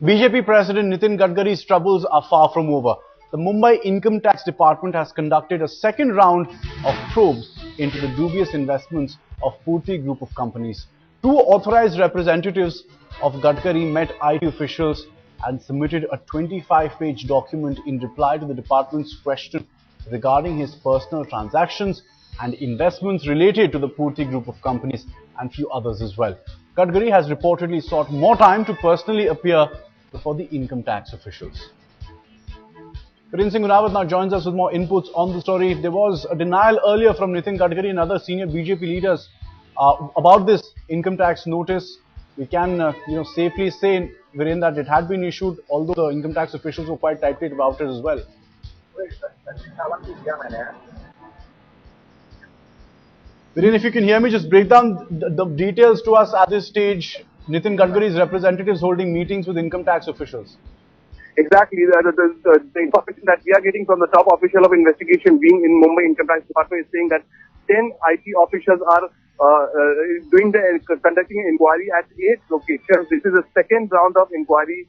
BJP President Nitin Gadkari's troubles are far from over. The Mumbai Income Tax Department has conducted a second round of probes into the dubious investments of Purti group of companies. Two authorized representatives of Gadkari met IT officials and submitted a 25-page document in reply to the department's question regarding his personal transactions and investments related to the Purti group of companies and few others as well. Gadkari has reportedly sought more time to personally appear before the income tax officials. Nitin Gadkari now joins us with more inputs on the story. There was a denial earlier from Nitin Gadkari and other senior BJP leaders about this income tax notice. We can safely say, Viren, that it had been issued, although the income tax officials were quite tight about it as well. Viren, if you can hear me, just break down the details to us at this stage. Nitin Gadkari's representatives holding meetings with income tax officials. Exactly. The information that we are getting from the top official of investigation being in Mumbai Income Tax Department is saying that 10 IT officials are conducting an inquiry at 8 locations. This is the second round of inquiry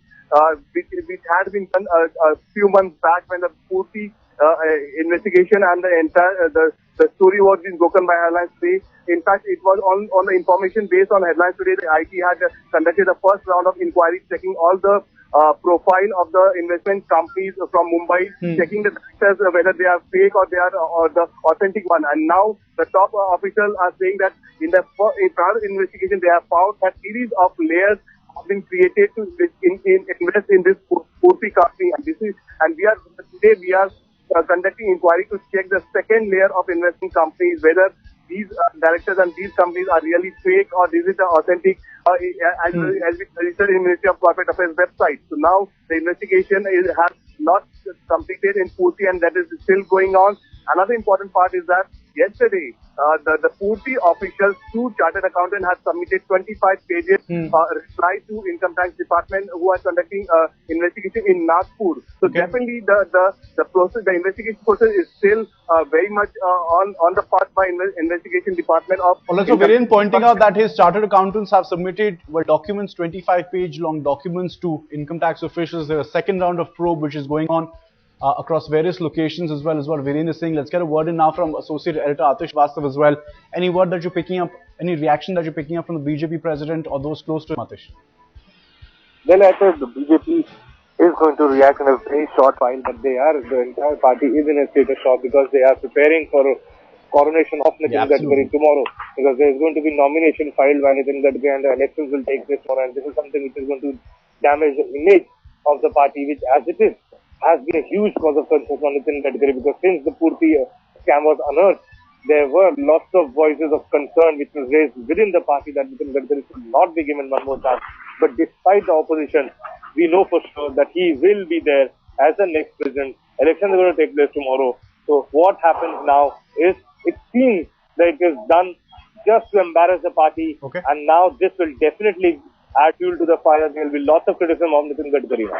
which had been done a few months back when the Purti investigation and the story was being broken by Headlines Today. In fact, it was on the information based on Headlines Today. The IT had conducted the first round of inquiry, checking all the profile of the investment companies from Mumbai, checking the directors whether they are fake or they are the authentic one. And now the top officials are saying that in prior investigation they have found that series of layers have been created to invest in this Purti company. And today we are conducting inquiry to check the second layer of investment companies, whether these directors and these companies are really fake or is it authentic, as we registered in Ministry of Corporate Affairs website. So now the investigation has not completed in Purti and that is still going on. Another important part is that yesterday the Purti officials, two chartered accountants, had submitted 25 pages reply to Income Tax Department, who are conducting investigation in Nagpur. So definitely the process, the investigation process is still very much on the part by investigation department of. Also, Viren pointing out that his chartered accountants have submitted documents, 25-page long documents to income tax officials. There is a second round of probe which is going on across various locations as well, Viren is saying. Let's get a word in now from Associate Editor Atish Vastav as well. Any word that you're picking up, any reaction that you're picking up from the BJP president or those close to him, Atish? Well, I said the BJP is going to react in a very short while, but the entire party is in a state of shock because they are preparing for a coronation of Nitin Gadkari tomorrow, because there is going to be nomination filed by Nitin Gadkari and the elections will take place tomorrow, and this is something which is going to damage the image of the party, which as it is has been a huge cause of concern for Nitin Gadkari, because since the Purti scam was unearthed, there were lots of voices of concern which was raised within the party that Nitin Gadkari should not be given one more chance. But despite the opposition, we know for sure that he will be there as the next president. Elections are going to take place tomorrow. So what happens now is, it seems that it is done just to embarrass the party, and now this will definitely add fuel to the fire. There will be lots of criticism of Nitin Gadkari now.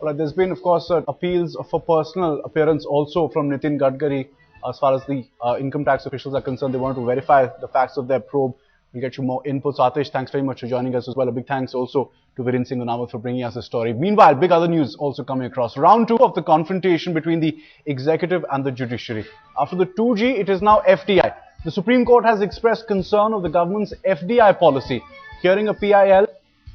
Well, there's been, of course, appeals for personal appearance also from Nitin Gadkari as far as the income tax officials are concerned. They want to verify the facts of their probe. We'll get you more inputs. Atish, thanks very much for joining us as well. A big thanks also to Viren Gadkari for bringing us the story. Meanwhile, big other news also coming across. Round 2 of the confrontation between the executive and the judiciary. After the 2G, it is now FDI. The Supreme Court has expressed concern of the government's FDI policy. Hearing a PIL,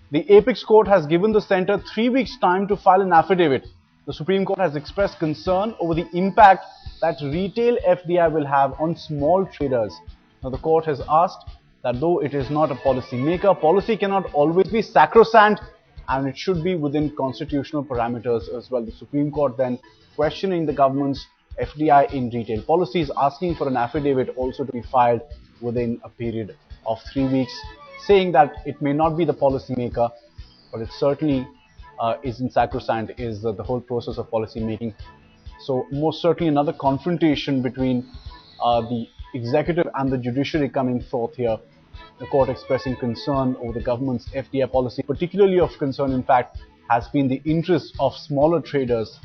the Apex Court has given the centre 3 weeks' time to file an affidavit. The Supreme Court has expressed concern over the impact that retail FDI will have on small traders. Now, the court has asked that though it is not a policy maker, policy cannot always be sacrosanct and it should be within constitutional parameters as well. The Supreme Court then questioning the government's FDI in retail policies, asking for an affidavit also to be filed within a period of 3 weeks, saying that it may not be the policy maker, but it certainly isn't sacrosanct, is the whole process of policy making. So most certainly another confrontation between the executive and the judiciary coming forth here. The court expressing concern over the government's FDI policy. Particularly of concern, in fact, has been the interest of smaller traders.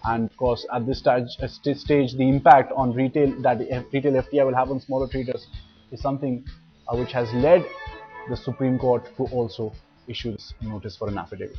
And of course, at this stage, the impact on retail that the retail FDI will have on smaller traders is something which has led the Supreme Court to also issue this notice for an affidavit.